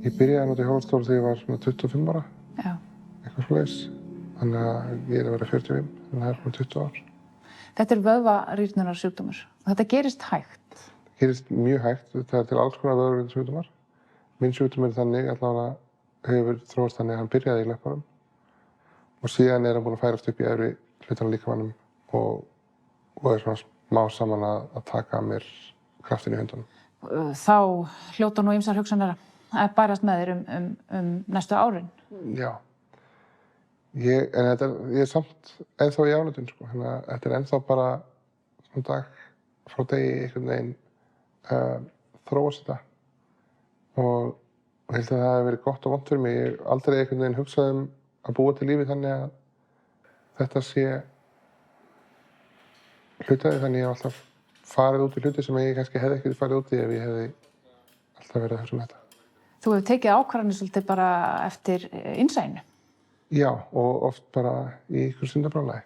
Ég byrjaði að nota hjólastól þegar ég var svona 25 ára, Já. eitthvað svoleiðis. Þannig að ég er að vera 45, þannig að það er búin 20 ár. Þetta er vöðvarýrnunarsjúkdómur og þetta gerist hægt. Það gerist mjög hægt, það er til alls konar vöðvarýrnunarsjúkdómar. Minn sjúkdómur er þannig, allavega hefur þróast þannig að hann byrjaði í leppunum og síðan er hann búinn að færast upp í efri hlutann á líkamanum og er svona smá saman að taka að mér kraftin í höndunum. Þá hljóta nú ýmsar hugsanir að bærast með þér um næstu árin. Já. Ég er samt ennþá í ánættun, sko. Þannig að þetta er ennþá bara svona dag frá degi einhvern veginn þróast þetta. Og ég held að það hefur verið gott og vont fyrir mig. Ég hef aldrei einhvern veginn hugsað að búa til lífið þannig að þetta sé hlutaði, þannig ég hef alltaf farið út í hluti sem ég kannski hefði ekkert farið út í ef ég hefði alltaf verið að hugsa þetta. Þú hefur tekið ákvarðanir svolítið bara eftir innsæinu. Já, og oft bara í einhverju stundabrjálæði.